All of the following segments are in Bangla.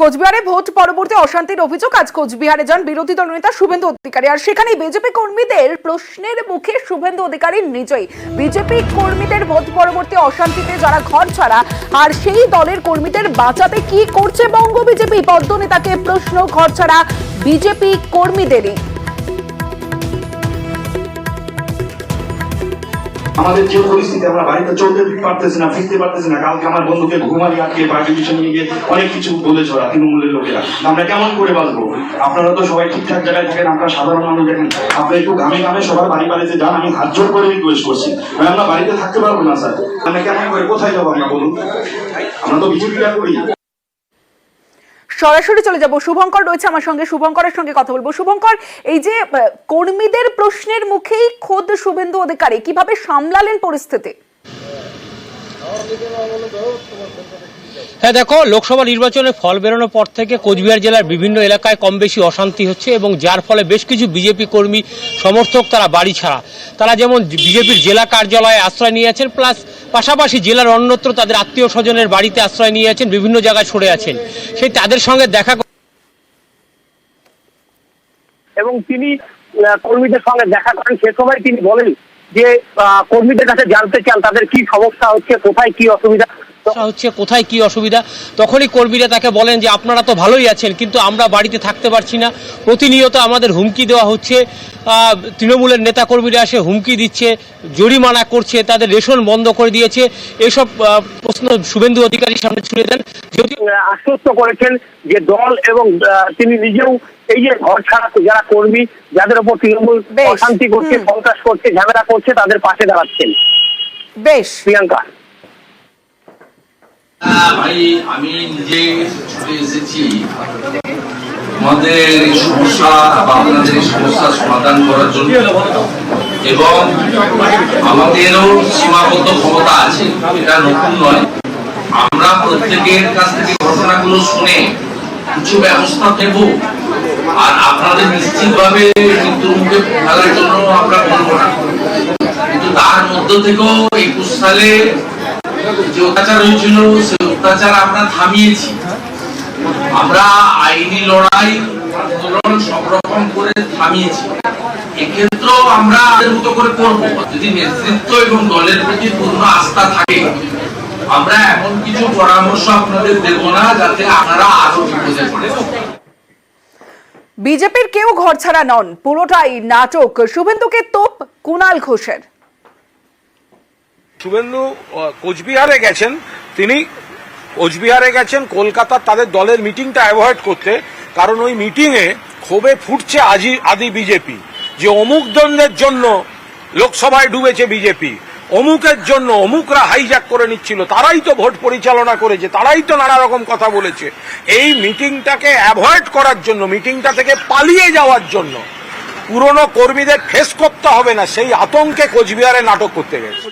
কোচবিহারে ভোট পরবর্তী অশান্তির অভিযোগ। আজ কোচবিহারে যান বিরোধী দলনেতা শুভেন্দু অধিকারী, আর সেখানে বিজেপি কর্মীদের প্রশ্নের মুখে শুভেন্দু অধিকারী নিজেই বিজেপি কর্মীদের ভোট পরবর্তী অশান্তিতে যারা ঘর ছাড়া আর সেই দলের কর্মীদের বাঁচাতে কি করছে বঙ্গ বিজেপি, পদ্মনেতাকে প্রশ্ন ঘর ছাড়া বিজেপি কর্মীদেরই। আমাদের যে পরিস্থিতি, আমরা বাড়িতে চলতে পারতেছি না, ফিরতে পারতেছি না। কালকে আমার বন্ধুকে ঘুমারি আটকে পার্টি পিছনে নিয়ে গিয়ে অনেক কিছু বলেছ তৃণমূলের লোকেরা। আমরা কেমন করে বাঁচবো? আপনারা তো সবাই ঠিকঠাক জায়গায় থাকেন, আপনারা সাধারণ মানুষ দেখেন। আপনি একটু ঘামে ঘামে সবার বাড়িতে যান, আমি হাত জোর করে রিকোয়েস্ট করছি। আমরা বাড়িতে থাকতে পারবো না স্যার, আমরা কেমন করে কোথায় যাবো আমরা বলুন? আমরা তো বিজেপিটা করি। সরাসরি চলে যাব, শুভঙ্কর রয়েছে আমার সঙ্গে, শুভঙ্করের সঙ্গে কথা বলবো। শুভঙ্কর, এই যে কর্মীদের প্রশ্নের মুখেই খোদ শুভেন্দু অধিকারী, কিভাবে সামলালেন পরিস্থিতি? হ্যাঁ দেখো, লোকসভা নির্বাচনের ফল বেরোনোর পর থেকে কোচবিহার জেলার বিভিন্ন এলাকায় কম বেশি অশান্তি হচ্ছে এবং যার ফলে বেশ কিছু বিজেপি কর্মী সমর্থক তারা বাড়ি ছাড়া। তারা যেমন বিজেপির জেলা কার্যালয়ে আশ্রয় নিয়েছেন, প্লাস পাশাপাশি জেলার অন্যত্র তাদের আত্মীয় স্বজনের বাড়িতে আশ্রয় নিয়েছেন, বিভিন্ন জায়গায় ছড়ে আছেন। সেই তাদের সঙ্গে দেখা এবং তিনি কর্মীদের সঙ্গে দেখা করেন। সে সময় তিনি বলেন যে কর্মীদের কাছে জানতে চান তাদের কি সমস্যা হচ্ছে, কোথায় কি অসুবিধা। তখনই কর্মীরা তাকে বলেন যে আপনারা তো ভালোই আছেন, কিন্তু আমরা বাড়িতে থাকতে পারছি না, প্রতিনিয়ত আমাদের হুমকি দেওয়া হচ্ছে। তৃণমূলের নেতা কর্মীরা এসে হুমকি দিচ্ছে, জরিমানা করছে, তাদের রেশন বন্ধ করে দিয়েছে। এইসব প্রশ্ন শুভেন্দু অধিকারীর সামনে ছুড়ে দেন। যদি আশ্বস্ত করেছেন যে দল এবং তিনি নিজেও এই যে ঘর ছাড়া যারা কর্মী, যাদের উপর তৃণমূল অশান্তি করছে, সন্ত্রাস করছে, ঝামেলা করছে, তাদের পাশে দাঁড়াচ্ছেন। বেশ, প্রিয়াঙ্কা। ভাই, আমি নিজে ছুটে এসেছি আমাদের এই সমস্যা বা আপনাদের এই সমস্যা সমাধান করার জন্য, এবং আমাদেরও সীমাবদ্ধ ক্ষমতা আছে, এটা নতুন নয়। আমরা প্রত্যেকের কাছ থেকে ঘটনাগুলো শুনে কিছু ব্যবস্থা নেব, আর আপনাদের নিশ্চিতভাবে মৃত্যুর মুখে ফেলার জন্য আমরা বলবো না। কিন্তু তার মধ্য থেকেও 21 সালে যে অত্যাচার হয়েছিল, সে অত্যাচার আমরা থামিয়েছি। আমরা আইনি লড়াই, আন্দোলন সব রকম করে থামিয়েছি। এক্ষেত্রেও আমরা আমাদের মতো করে করবো। যদি নেতৃত্ব এবং দলের প্রতি পূর্ণ আস্থা থাকে, আমরা এমন কিছু পরামর্শ আপনাদের দেব না যাতে আপনারা আরো বিপদে পড়ে। বিজেপির কেউ ঘর ছাড়া নন, পুরোটাই নাটক। শুভেন্দুকে তোপ কুণাল ঘোষের। শুভেন্দু কোচবিহারে গেছেন, তিনি কোচবিহারে গেছেন কলকাতার তাদের দলের মিটিংটা অ্যাভয়েড করতে, কারণ ওই মিটিংয়ে ক্ষোভে ফুটছে আদি বিজেপি, যে অমুক দলের জন্য লোকসভায় ডুবেছে বিজেপি, অমুকের জন্য অমুকরা হাইজ্যাক করে নিচ্ছিল, তারাই তো ভোট পরিচালনা করেছে, তারাই তো নানা রকম কথা বলেছে। এই মিটিংটাকে অ্যাভয়েড করার জন্য, মিটিংটা থেকে পালিয়ে যাওয়ার জন্য, পুরনো কর্মীদের ফেস করতে হবে না, সেই আতঙ্কে কোচবিহারে নাটক করতে গেছে।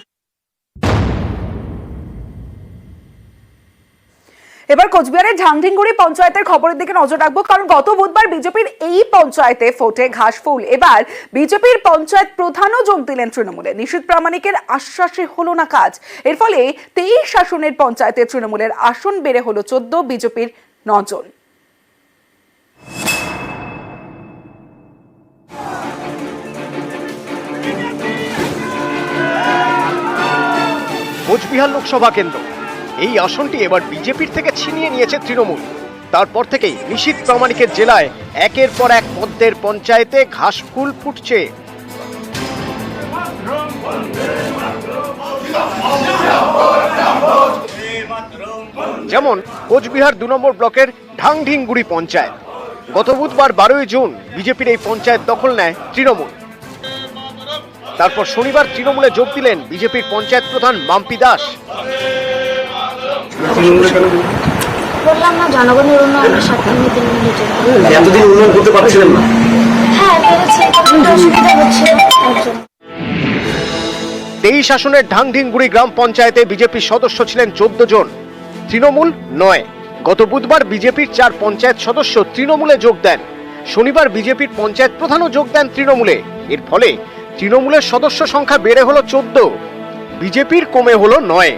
এবার কোচবিহারের ঢাংঢিংগুড়ি পঞ্চায়েতের খবরের দিকে নজর রাখবো, কারণ গত বুধবার বিজেপির এই পঞ্চায়েতে ফোটে ঘাসফুল। এবার বিজেপির পঞ্চায়েত প্রধানও যোগ দিলেন তৃণমূলে। নিশীথ প্রামাণিকের আশ্বাসে হলো না কাজ। এর ফলে 23 আসনের পঞ্চায়েতে তৃণমূলের আসন বেড়ে হলো 14, বিজেপির 9 জন। কোচবিহার লোকসভা কেন্দ্র, এই আসনটি এবার বিজেপির থেকে ছিনিয়ে নিয়েছে তৃণমূল। তারপর থেকেই নিশীথ প্রামাণিকের জেলায় একের পর এক মধ্যের পঞ্চায়েতে ঘাসফুল ফুটছে। যেমন কোচবিহার 2 নম্বর ব্লকের ঢাংঢিংগুড়ি পঞ্চায়েত। গত বুধবার 12ই জুন বিজেপির এই পঞ্চায়েত দখল নেয় তৃণমূল। তারপর শনিবার তৃণমূলে যোগ দিলেন বিজেপির পঞ্চায়েত প্রধান মাম্পি দাস। বললাম না, জনগণের উন্নয়নের সাথে এতদিন উন্নয়ন করতে পারছিলেন না? হ্যাঁ, পেরেছি, অসুবিধা হচ্ছে। 23 আসনের ঢাংঢিংগুড়ি গ্রাম পঞ্চায়েতে বিজেপির সদস্য ছিলেন 14 জন, তৃণমূল 9। গত বুধবার বিজেপির 4 পঞ্চায়েত সদস্য তৃণমূলে যোগ দেন। শনিবার বিজেপির পঞ্চায়েত প্রধানও যোগ দেন তৃণমূলে। এর ফলে তৃণমূলের সদস্য সংখ্যা বেড়ে হলো 14, বিজেপির কমে হলো 9।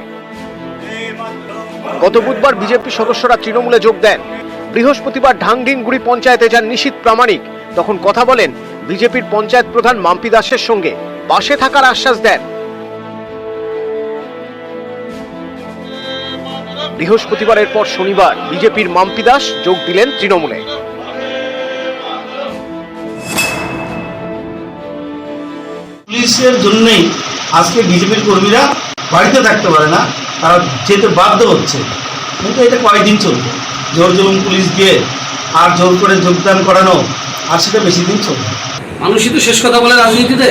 গত বুধবার বিজেপি সদস্যরা তৃণমূলে যোগ দেন। বৃহস্পতিবার ঢাংডিংগুড়ি পঞ্চায়েতে যান নিশীথ প্রামাণিক। তখন কথা বলেন বিজেপির পঞ্চায়েত প্রধান মাম্পি দাসের সঙ্গে, পাশে থাকার আশ্বাস দেন। বৃহস্পতিবারের পর শনিবার বিজেপির মাম্পি দাস যোগ দিলেন তৃণমূলে। পুলিশের জন্যই আজকে বিজেপির কর্মীরা বাড়িতে থাকতে পারে না, তারা যেতে বাধ্য হচ্ছে। কিন্তু এটা কয়েকদিন চলবে, জোর জুলুম পুলিশ দিয়ে আর জোর করে যোগদান করানো, আর সেটা বেশি দিন চলবে। মানুষই তো শেষ কথা বলে রাজনীতিতে।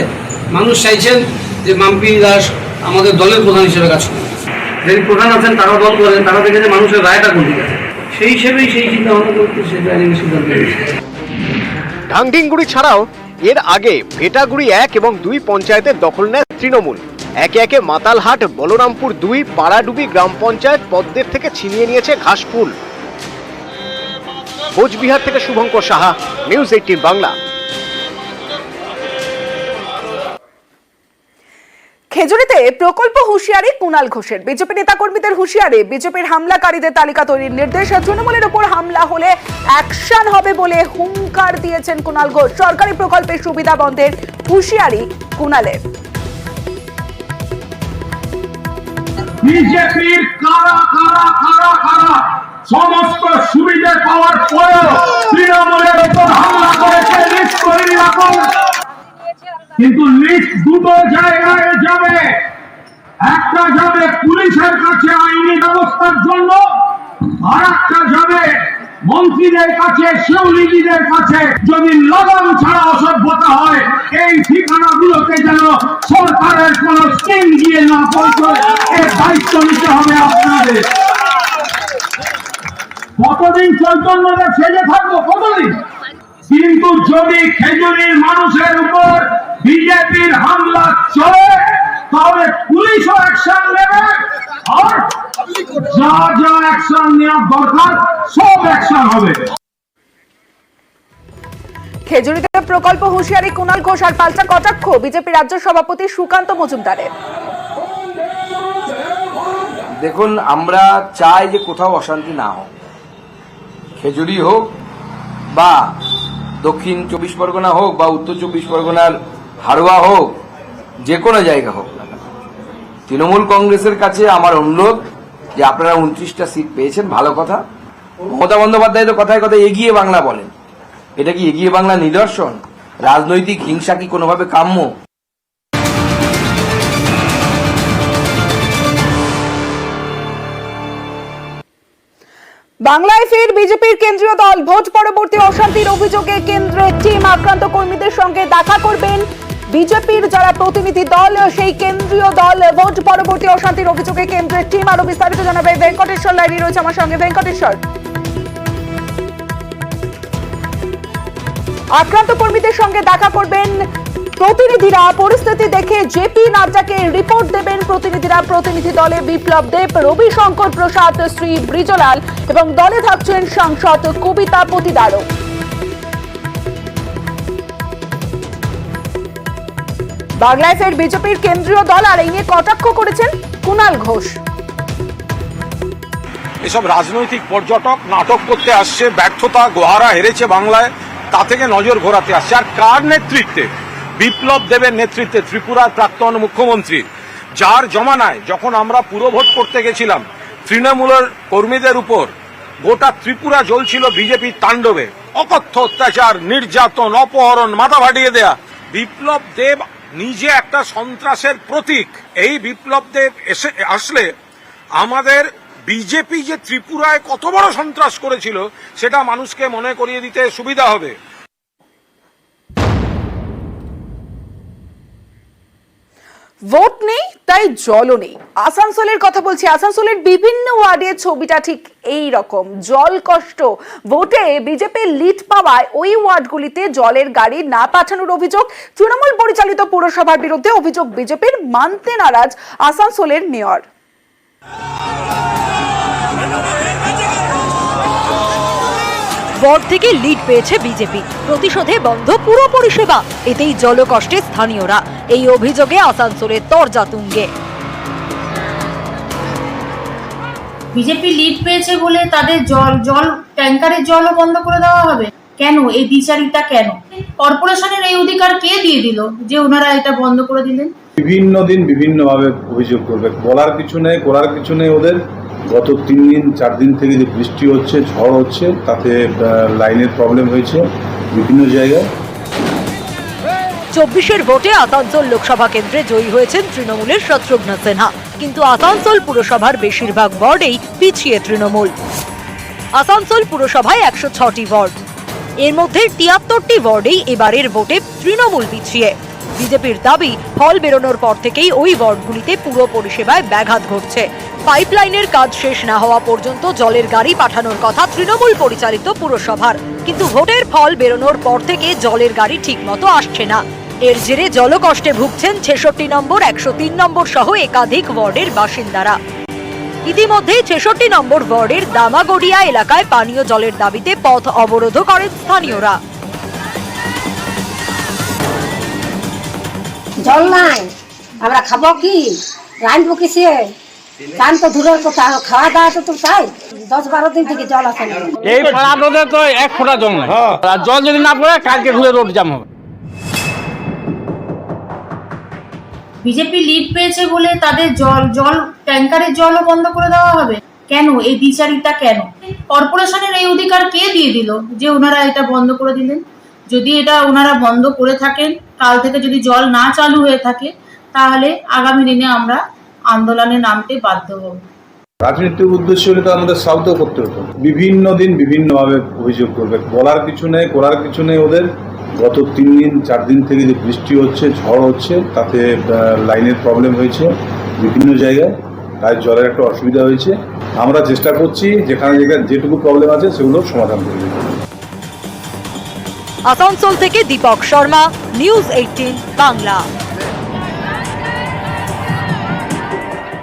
মানুষ চাইছেন যে মাম্পি দাস আমাদের দলের প্রধান হিসেবে কাজ করেন, যিনি প্রধান আছেন তারাও দল করেন, তারা দেখে যে মানুষের রায়টা কোন দিকে আছে, সেই হিসেবেই সেই চিন্তা ভাবনা করতে সেটা সিদ্ধান্ত নিয়েছে। ঢাংডিংগুড়ি ছাড়াও এর আগে ভেটাগুড়ি 1 এবং 2 পঞ্চায়েতের দখল নেয় তৃণমূল। একে একে মাতালহাট, বলরামপুর 2, পাড়াডুবি গ্রাম পঞ্চায়েত পদ্মের থেকে ছিনিয়ে নিয়েছে ঘাসফুল। কোচবিহার থেকে শুভঙ্কর সাহা, নিউজ 18 বাংলা। খেজুরিতে প্রকল্প হুঁশিয়ারি কুণাল ঘোষের। বিজেপি নেতাকর্মীদের হুঁশিয়ারি, বিজেপির হামলাকারীদের তালিকা তৈরির নির্দেশ। তৃণমূলের উপর হামলা হলে অ্যাকশন হবে বলে হুঙ্কার দিয়েছেন কুণাল ঘোষ। সরকারি প্রকল্পের সুবিধা বন্ধের হুঁশিয়ারি কুণালের। বিজেপির কারা সমস্ত সুবিধা পাওয়ার পরেও তৃণমূলের উপর হামলা করেছে। লিস্ট করে রাখুন, কিন্তু লিস্ট দুটো জায়গায় যাবে। একটা যাবে পুলিশের কাছে আইনি ব্যবস্থার জন্য, আর একটা যাবে মন্ত্রীদের কাছে, শিউলিদের কাছে। যদি লাগাম ছাড়া অসভ্যতা হয়, এই ঠিকানাগুলোকে যেন সরকারের কোন স্কিম দিয়ে না পৌঁছয়, এর দায়িত্ব নিতে হবে আপনাদের। কতদিন চৈতন্যটা সেজে থাকবো, কতদিন? কিন্তু যদি খেজুরির মানুষের উপর বিজেপির হামলা চলে, তাহলে পুলিশও অ্যাকশন নেবে, আর যা যা অ্যাকশন নেওয়া দরকার সব অ্যাকশন হবে। খেজুরিতে প্রকল্প হুঁশিয়ারি কুণাল ঘোষ আর পাল্টা কটাক্ষ বিজেপি রাজ্য সভাপতি সুকান্ত মজুমদারের। দেখুন, আমরা চাই যে কোথাও অশান্তি না হোক, খেজুরি হোক বা দক্ষিণ 24 পরগনা হোক বা উত্তর 24 পরগনার হাড়োয়া হোক, যে কোনো জায়গা হোক না। তৃণমূল কংগ্রেসের কাছে আমার অনুরোধ যে আপনারা 29টা সিট পেয়েছেন, ভালো কথা। মমতা বন্দ্যোপাধ্যায় তো কথায় কথায় এগিয়ে বাংলা বলেন, এটা কি এগিয়ে বাংলা নিদর্শন? রাজনৈতিক হিংসা কি কোনোভাবে কাম্য? বাংলায় ফের বিজেপির কেন্দ্রীয় দল। ভোট পরবর্তী অশান্তির অভিযোগে কেন্দ্রের টিম আক্রান্ত কর্মীদের সঙ্গে দেখা করবেন বিজেপির যারা প্রতিনিধি দল, সেই কেন্দ্রীয় দল। ভোট পরবর্তী অশান্তির অভিযোগে কেন্দ্রের টিম। আরো বিস্তারিত জানাবে ভেঙ্কটেশ্বর লাইরি রয়েছে আমার সঙ্গে। ভেঙ্কটেশ্বর, আক্রান্ত কর্মীদের সঙ্গে দেখা করবেন প্রতিনিধিরা, পরিস্থিতি দেখে জেপি নাড্ডাকে রিপোর্ট দেবেন প্রতিনিধিরা। প্রতিনিধি দলে বিপ্লব দেব, রবিশঙ্কর প্রসাদ, শ্রী ব্রিজলাল এবং দলে থাকছেন সাংসদ কবিতা পতিদারও। বাংলায় ফের বিজেপির কেন্দ্রীয় দল, আর এই নিয়ে কটাক্ষ করেছেন কুণাল ঘোষ। এসব রাজনৈতিক পর্যটক নাটক করতে আসছে, ব্যর্থতা, গোহারা হেরেছে বাংলায়, তা থেকে নজর ঘোরাতে আসছে। আর কার নেতৃত্বে? বিপ্লব দেবের নেতৃত্বে, ত্রিপুরার প্রাক্তন মুখ্যমন্ত্রী, যার জমানায় যখন আমরা পুরভোট করতে গেছিলাম, তৃণমূলের কর্মীদের উপর গোটা ত্রিপুরা জ্বলছিল বিজেপির তাণ্ডবে। অকথ্য অত্যাচার, নির্যাতন, অপহরণ, মাথা ফাটিয়ে দেয়া। বিপ্লব দেব নিজে একটা সন্ত্রাসের প্রতীক। এই বিপ্লব দেব আসলে আমাদের বিজেপি যে ত্রিপুরায় কত বড় সন্ত্রাস করেছিল সেটা মানুষকে মনে করিয়ে দিতে সুবিধা হবে। ভোট নেই তাই জলও নেই। আসানসোলের কথা বলছি। আসানসোলের বিভিন্ন ওয়ার্ডের ছবিটা ঠিক এই রকম। জল কষ্ট। ভোটে বিজেপির লিড পাওয়ায় ওই ওয়ার্ডগুলিতে জলের গাড়ি না পাঠানোর অভিযোগ তৃণমূল পরিচালিত পুরসভার বিরুদ্ধে। অভিযোগ বিজেপির, মানতে নারাজ আসানসোলের মেয়র। ওয়ার্ড থেকে লিড পেয়েছে বিজেপি, প্রতিশোধে বন্ধ পুরো পরিষেবা, এতেই জলকষ্টে স্থানীয়রা। এই অভিযোগে আসানসোলের তরজা তুঙ্গে। বিজেপি লিড পেয়েছে বলে তাদের জল ট্যাঙ্কারের জলও বন্ধ করে দেওয়া হবে? কেন এই দ্বিচারিতা কেন? কর্পোরেশনের এই অধিকার কে দিয়ে দিল যে ওনারা এটা বন্ধ করে দিলেন? বিভিন্ন দিন বিভিন্নভাবে অভিযোগ করবে, বলার কিছু নেই, করার কিছু নেই ওদের। গত 3 দিন 4 দিন থেকে যে বৃষ্টি হচ্ছে, ঝড় হচ্ছে, তাতে লাইনের প্রবলেম হয়েছে বিভিন্ন জায়গায়। 24-এর ভোটে আসানসোল লোকসভা কেন্দ্রে জয়ী হয়েছেন তৃণমূলের শত্রুঘ্ন সিনহা, কিন্তু আসানসোল পুরসভার বেশিরভাগ ওয়ার্ডেই পিছিয়ে তৃণমূল। আসানসোল পুরসভায় 106টি ওয়ার্ড, এর মধ্যে 73টি ওয়ার্ডেই এবারের ভোটে তৃণমূল পিছিয়ে। বিজেপির দাবি, ফল বেরোনোর পর থেকেই ওই ওয়ার্ডগুলিতে পুরো পরিষেবায় ব্যাঘাত ঘটছে। পাইপলাইনের কাজ শেষ না হওয়া পর্যন্ত জলের গাড়ি পাঠানোর কথা তৃণমূল পরিচালিত পুরসভার, কিন্তু ভোটের ফল বেরোনোর পর থেকে জলের গাড়ি ঠিকমতো আসছে না। এর জেরে জলকষ্টে ভুগছেন 66 নম্বর, 103 নম্বর সহ একাধিক ওয়ার্ডের বাসিন্দারা। ইতিমধ্যে 66 নম্বর ওয়ার্ডের দামাগড়িয়া এলাকায় পানীয় জলের দাবিতে পথ অবরোধ করেন স্থানীয়রা। জল নাই, আমরা খাবো কি? রাঁধবো কিসে? চান তো দূরের কথা, খাওয়া দাওয়া তো তাই 10-12 দিন থেকে জল আসে না। এই পাড়া রোডে তো 1 ফোঁটা জল নাই, আর জল যদি না পড়ে কালকে ঘুরে রোড জাম হবে। বিজেপি লিড পেয়েছে বলে তাদের জল ট্যাঙ্কারের জলও বন্ধ করে দেওয়া হবে? কেন এই দ্বিচারিতা কেন? কর্পোরেশনের এই অধিকার কে দিয়ে দিল যে ওনারা এটা বন্ধ করে দিলেন? যদি এটা ওনারা বন্ধ করে থাকেন, কাল থেকে যদি জল না চালু হয়ে থাকে, তাহলে আগামী দিনে আমরা আন্দোলনে নামতে বাধ্য হব। রাজনৈতিক উদ্দেশ্য হলে তো আমাদের সাউথও করতে হতো। বিভিন্ন দিন বিভিন্নভাবে অভিযোগ করবে, বলার কিছু নেই, করার কিছু নেই ওদের। গত 3 দিন 4 দিন থেকে যে বৃষ্টি হচ্ছে, ঝড় হচ্ছে, তাতে লাইনের প্রবলেম হয়েছে বিভিন্ন জায়গায়, তাই জলের একটা অসুবিধা হয়েছে। আমরা চেষ্টা করছি যেখানে যেটুকু প্রবলেম আছে সেগুলো সমাধান করে দিতে। আসানসোল থেকে দীপক শর্মা, নিউজ 18 বাংলা।